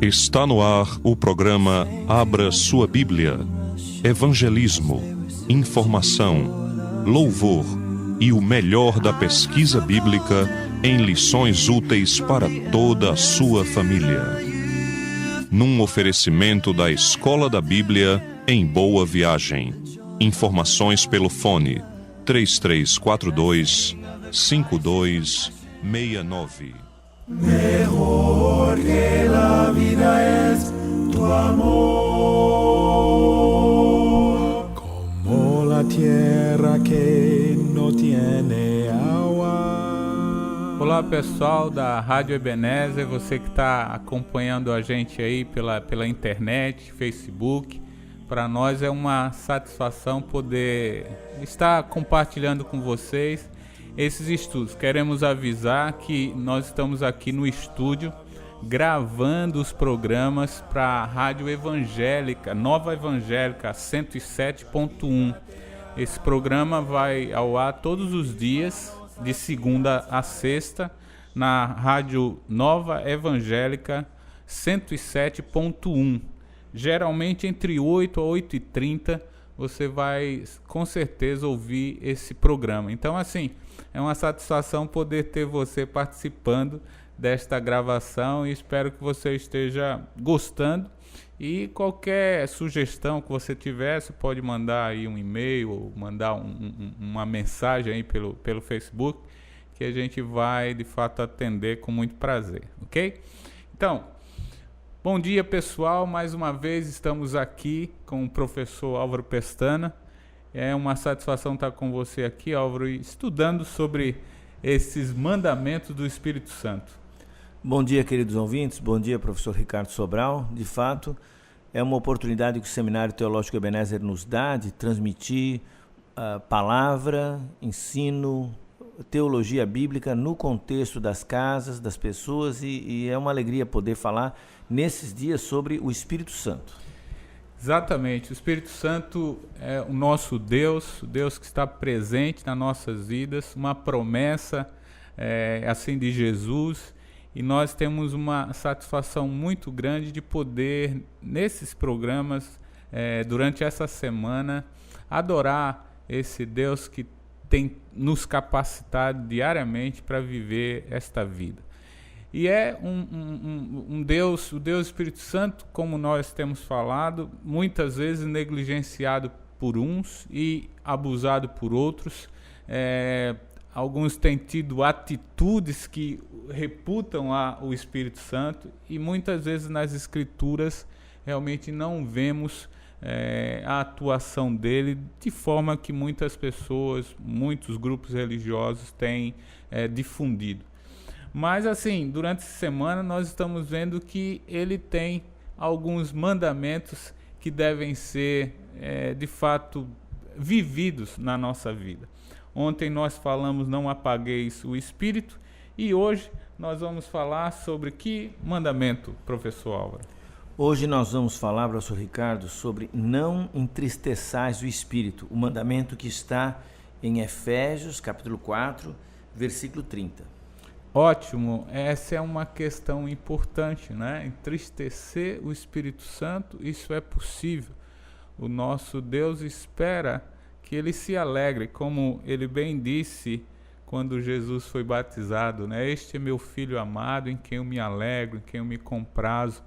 Está no ar o programa Abra Sua Bíblia. Evangelismo, informação, louvor e o melhor da pesquisa bíblica em lições úteis para toda a sua família. Num oferecimento da Escola da Bíblia em Boa Viagem. Informações pelo fone 3342-5269. Mejor que la vida es tu amor, como la tierra que no tiene agua. Olá pessoal da Rádio Ebenezer, você que está acompanhando a gente aí pela internet, Facebook. Para nós é uma satisfação poder estar compartilhando com vocês esses estudos. Queremos avisar que nós estamos aqui no estúdio gravando os programas para a Rádio Evangélica, Nova Evangélica 107.1. Esse programa vai ao ar todos os dias, de segunda a sexta, na Rádio Nova Evangélica 107.1. Geralmente entre 8 a 8h30 você vai com certeza ouvir esse programa. Então assim, é uma satisfação poder ter você participando desta gravação e espero que você esteja gostando. E qualquer sugestão que você tiver, você pode mandar aí um e-mail ou mandar uma mensagem aí pelo Facebook, que a gente vai de fato atender com muito prazer, ok? Então, bom dia pessoal, mais uma vez estamos aqui com o professor Álvaro Pestana. É uma satisfação estar com você aqui, Álvaro, estudando sobre esses mandamentos do Espírito Santo. Bom dia, queridos ouvintes, bom dia, professor Ricardo Sobral. De fato, é uma oportunidade que o Seminário Teológico Ebenezer nos dá de transmitir palavra, ensino, teologia bíblica no contexto das casas, das pessoas, e é uma alegria poder falar nesses dias sobre o Espírito Santo. Exatamente, o Espírito Santo é o nosso Deus, o Deus que está presente nas nossas vidas, uma promessa assim de Jesus, e nós temos uma satisfação muito grande de poder, nesses programas, durante essa semana, adorar esse Deus que tem nos capacitado diariamente para viver esta vida. E é um Deus, o Deus Espírito Santo, como nós temos falado, muitas vezes negligenciado por uns e abusado por outros. Alguns têm tido atitudes que reputam o Espírito Santo e muitas vezes nas Escrituras realmente não vemos a atuação dele de forma que muitas pessoas, muitos grupos religiosos têm difundido. Mas assim, durante essa semana nós estamos vendo que ele tem alguns mandamentos que devem ser, de fato, vividos na nossa vida. Ontem nós falamos não apagueis o Espírito e hoje nós vamos falar sobre que mandamento, professor Álvaro? Hoje nós vamos falar, professor Ricardo, sobre não entristeçais o Espírito, o mandamento que está em Efésios, capítulo 4, versículo 30. Ótimo, essa é uma questão importante, né? Entristecer o Espírito Santo, isso é possível. O nosso Deus espera que ele se alegre, como ele bem disse quando Jesus foi batizado, né? Este é meu filho amado, em quem eu me alegro, em quem eu me comprazo.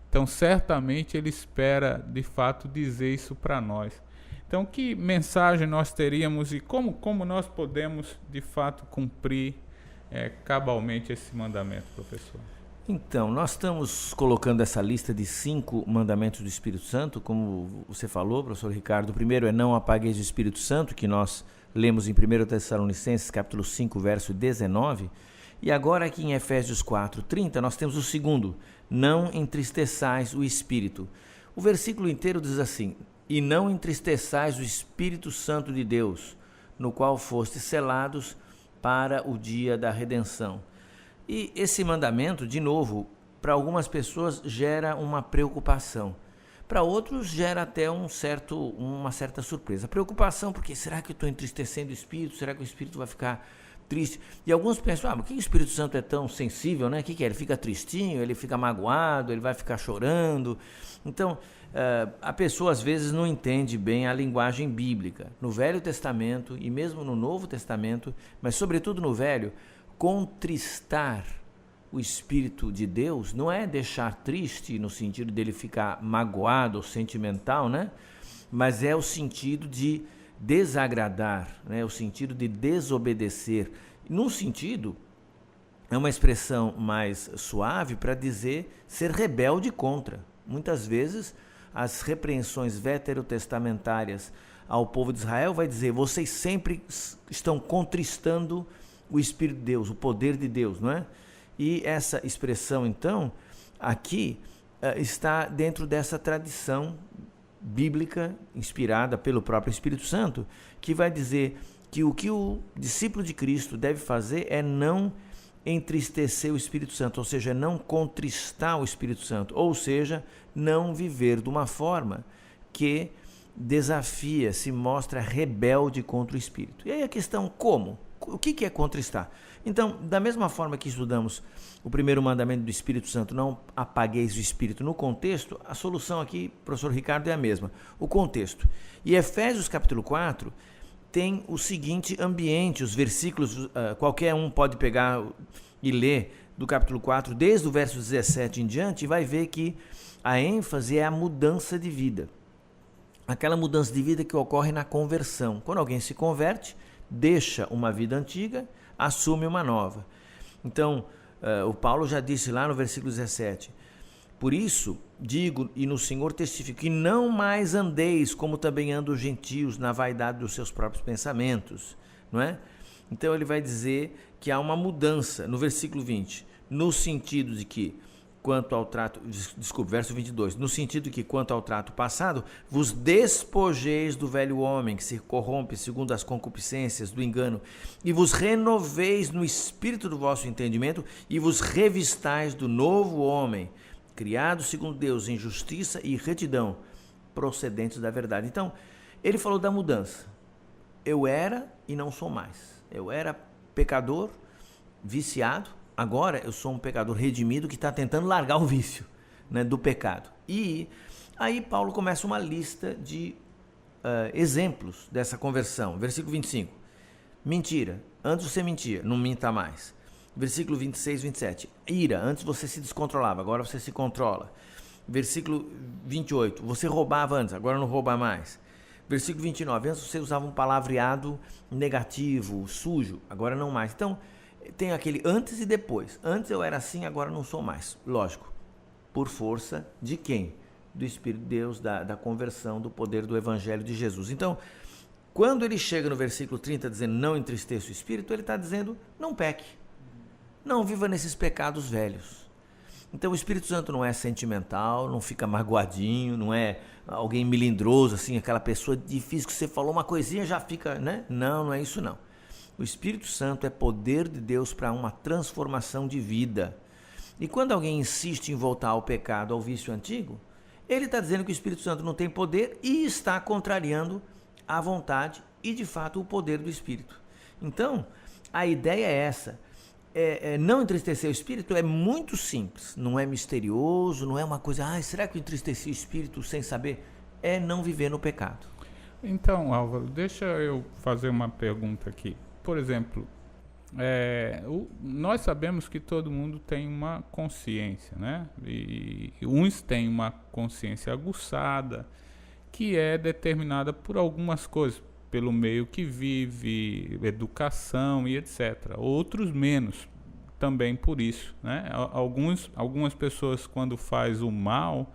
Então, certamente ele espera, de fato, dizer isso para nós. Então, que mensagem nós teríamos e como nós podemos, de fato, cumprir cabalmente esse mandamento, professor? Então, nós estamos colocando essa lista de 5 mandamentos do Espírito Santo, como você falou, professor Ricardo. O primeiro é não apagueis o Espírito Santo, que nós lemos em 1 Tessalonicenses, capítulo 5, verso 19. E agora aqui em Efésios 4, 30, nós temos o segundo, não entristeçais o Espírito. O versículo inteiro diz assim: e não entristeçais o Espírito Santo de Deus, no qual fostes selados para o dia da redenção. E esse mandamento, de novo, para algumas pessoas gera uma preocupação. Para outros gera até uma certa surpresa. Preocupação, porque será que eu estou entristecendo o Espírito? Será que o Espírito vai ficar triste? E alguns pensam, mas por que o Espírito Santo é tão sensível, né? O que é? Ele fica tristinho, ele fica magoado, ele vai ficar chorando. Então, a pessoa às vezes não entende bem a linguagem bíblica. No Velho Testamento e mesmo no Novo Testamento, mas sobretudo no Velho, contristar o Espírito de Deus não é deixar triste no sentido dele ficar magoado ou sentimental, né? Mas é o sentido de desagradar, né? O sentido de desobedecer. Num sentido, é uma expressão mais suave para dizer ser rebelde contra. Muitas vezes, as repreensões veterotestamentárias ao povo de Israel vai dizer, vocês sempre estão contristando o Espírito de Deus, o poder de Deus, não é? E essa expressão, então, aqui está dentro dessa tradição bíblica, inspirada pelo próprio Espírito Santo, que vai dizer que o que o discípulo de Cristo deve fazer é não entristecer o Espírito Santo, ou seja, não contristar o Espírito Santo, ou seja, não viver de uma forma que desafia, se mostra rebelde contra o Espírito. E aí a questão, como? O que é contristar? Então, da mesma forma que estudamos o primeiro mandamento do Espírito Santo, não apagueis o Espírito no contexto, a solução aqui, professor Ricardo, é a mesma. O contexto. E Efésios capítulo 4 tem o seguinte ambiente, os versículos, qualquer um pode pegar e ler do capítulo 4, desde o verso 17 em diante, e vai ver que a ênfase é a mudança de vida. Aquela mudança de vida que ocorre na conversão. Quando alguém se converte, deixa uma vida antiga, assume uma nova. Então, o Paulo já disse lá no versículo 17, por isso digo e no Senhor testifico que não mais andeis como também andam os gentios na vaidade dos seus próprios pensamentos, não é? Então ele vai dizer que há uma mudança no versículo 20, no sentido de que quanto ao trato, verso 22, no sentido de que quanto ao trato passado, vos despojeis do velho homem que se corrompe segundo as concupiscências do engano e vos renoveis no espírito do vosso entendimento e vos revistais do novo homem, criado segundo Deus em justiça e retidão, procedentes da verdade. Então, ele falou da mudança. Eu era e não sou mais. Eu era pecador, viciado, agora eu sou um pecador redimido que está tentando largar o vício, né, do pecado. E aí Paulo começa uma lista de exemplos dessa conversão. Versículo 25. Mentira. Antes você mentia, não minta mais. Versículo 26, 27. Ira. Antes você se descontrolava, agora você se controla. Versículo 28. Você roubava antes, agora não rouba mais. Versículo 29. Antes você usava um palavreado negativo, sujo, agora não mais. Então, tem aquele antes e depois. Antes eu era assim, agora não sou mais. Lógico. Por força de quem? Do Espírito de Deus, da conversão, do poder do Evangelho de Jesus. Então, quando ele chega no versículo 30 dizendo não entristeça o Espírito, ele está dizendo não peque. Não viva nesses pecados velhos. Então o Espírito Santo não é sentimental, não fica magoadinho, não é alguém melindroso, assim, aquela pessoa difícil que você falou uma coisinha já fica, né? Não é isso não. O Espírito Santo é poder de Deus para uma transformação de vida. E quando alguém insiste em voltar ao pecado, ao vício antigo, ele está dizendo que o Espírito Santo não tem poder e está contrariando a vontade e, de fato, o poder do Espírito. Então, a ideia é essa. Não entristecer o Espírito é muito simples. Não é misterioso, não é uma coisa, será que eu entristeci o Espírito sem saber? É não viver no pecado. Então, Álvaro, deixa eu fazer uma pergunta aqui. Por exemplo, nós sabemos que todo mundo tem uma consciência, né? E uns têm uma consciência aguçada, que é determinada por algumas coisas, pelo meio que vive, educação e etc. Outros menos, também por isso, né? Algumas pessoas, quando faz o mal,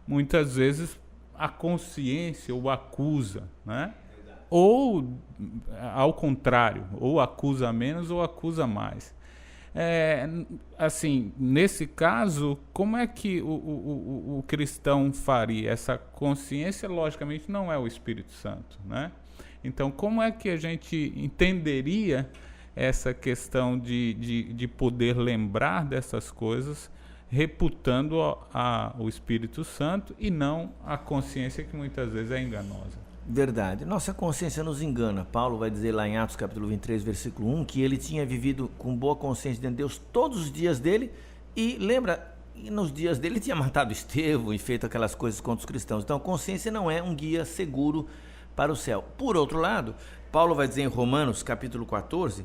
muitas vezes a consciência o acusa, né? Ou ao contrário, ou acusa menos ou acusa mais. Assim, nesse caso, como é que o cristão faria? Essa consciência, logicamente, não é o Espírito Santo, né? Então, como é que a gente entenderia essa questão de poder lembrar dessas coisas reputando o Espírito Santo e não a consciência, que muitas vezes é enganosa. Verdade. Nossa consciência nos engana. Paulo vai dizer lá em Atos capítulo 23, versículo 1, que ele tinha vivido com boa consciência diante de Deus todos os dias dele, e lembra, nos dias dele ele tinha matado Estevão e feito aquelas coisas contra os cristãos. Então a consciência não é um guia seguro para o céu. Por outro lado, Paulo vai dizer em Romanos capítulo 14,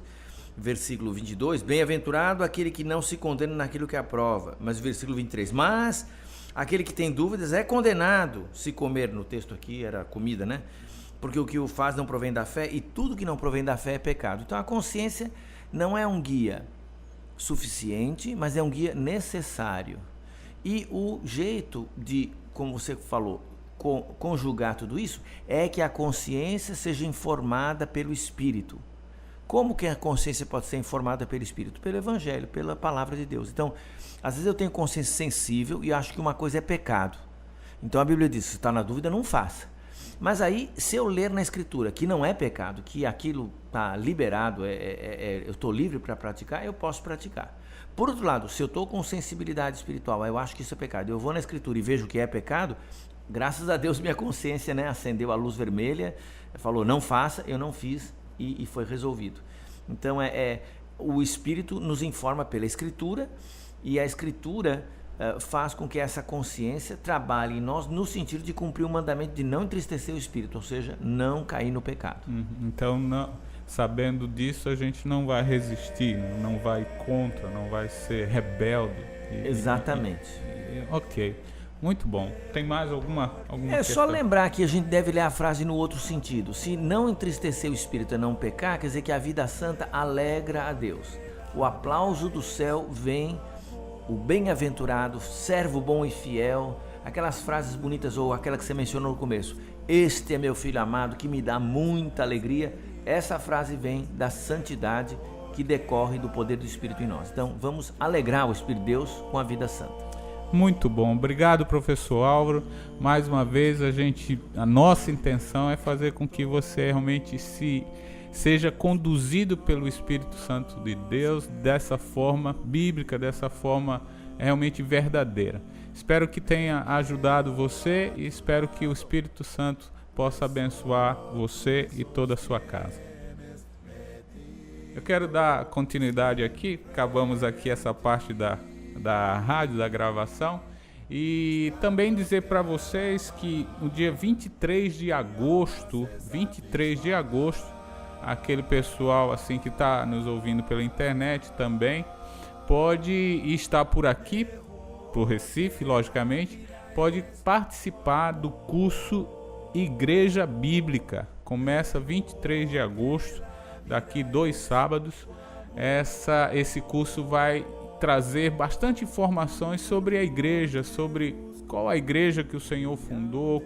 versículo 22, bem-aventurado aquele que não se condena naquilo que aprova. Mas versículo 23, mas aquele que tem dúvidas é condenado se comer, no texto aqui era comida, né? Porque o que o faz não provém da fé, e tudo que não provém da fé é pecado. Então a consciência não é um guia suficiente, mas é um guia necessário. E o jeito de, como você falou, conjugar tudo isso é que a consciência seja informada pelo Espírito. Como que a consciência pode ser informada pelo Espírito? Pelo Evangelho, pela Palavra de Deus. Então, às vezes eu tenho consciência sensível e acho que uma coisa é pecado. Então a Bíblia diz, se está na dúvida, não faça. Mas aí, se eu ler na Escritura que não é pecado, que aquilo está liberado, eu estou livre para praticar, eu posso praticar. Por outro lado, se eu estou com sensibilidade espiritual, eu acho que isso é pecado, eu vou na Escritura e vejo que é pecado, graças a Deus minha consciência, né, acendeu a luz vermelha, falou não faça, eu não fiz e foi resolvido. Então o Espírito nos informa pela Escritura, e a Escritura faz com que essa consciência trabalhe em nós no sentido de cumprir o mandamento de não entristecer o Espírito, ou seja, não cair no pecado. Então, sabendo disso, a gente não vai resistir, não vai contra, não vai ser rebelde. Exatamente. Ok, muito bom. Tem mais alguma questão? Só lembrar que a gente deve ler a frase no outro sentido. Se não entristecer o Espírito e não pecar, quer dizer que a vida santa alegra a Deus. O aplauso do céu vem, o bem-aventurado, servo bom e fiel, aquelas frases bonitas, ou aquela que você mencionou no começo, este é meu filho amado que me dá muita alegria. Essa frase vem da santidade que decorre do poder do Espírito em nós. Então vamos alegrar o Espírito de Deus com a vida santa. Muito bom, obrigado, professor Álvaro. Mais uma vez, a nossa intenção é fazer com que você realmente seja conduzido pelo Espírito Santo de Deus dessa forma bíblica, dessa forma realmente verdadeira. Espero que tenha ajudado você e espero que o Espírito Santo possa abençoar você e toda a sua casa. Eu quero dar continuidade aqui, acabamos aqui essa parte da rádio, da gravação, e também dizer para vocês que no dia 23 de agosto, aquele pessoal assim que está nos ouvindo pela internet também pode estar por aqui, por Recife, logicamente, pode participar do curso Igreja Bíblica. Começa 23 de agosto, daqui 2 sábados. Esse curso vai trazer bastante informações sobre a igreja, sobre qual a igreja que o Senhor fundou,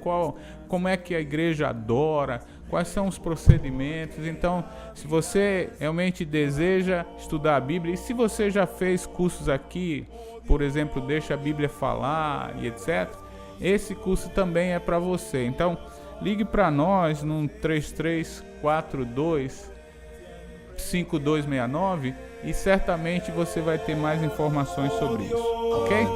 como é que a igreja adora, quais são os procedimentos. Então, se você realmente deseja estudar a Bíblia, e se você já fez cursos aqui, por exemplo, Deixa a Bíblia Falar e etc., esse curso também é para você. Então, ligue para nós no 3342-5269 e certamente você vai ter mais informações sobre isso, ok?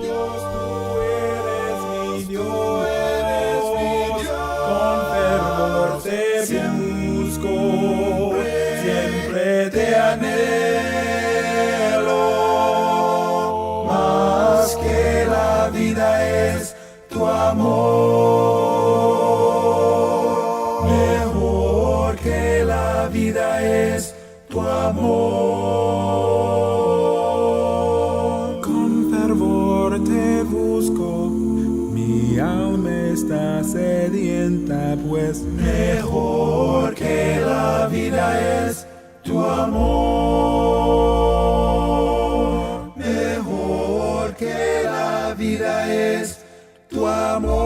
Siempre te anhelo, más que la vida es tu amor, mejor que la vida es tu amor. Con fervor te busco, mi alma está sedienta, pues mejor que la vida es tu amor, mejor que la vida es tu amor.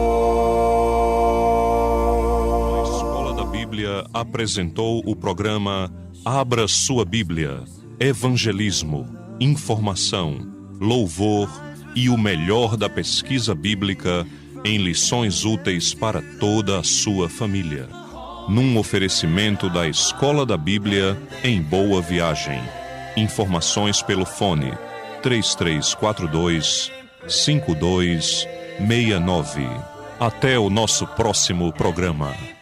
A Escola da Bíblia apresentou o programa Abra Sua Bíblia, Evangelismo, Informação, Louvor e o melhor da pesquisa bíblica em lições úteis para toda a sua família. Num oferecimento da Escola da Bíblia em Boa Viagem. Informações pelo fone 3342 5269. Até o nosso próximo programa.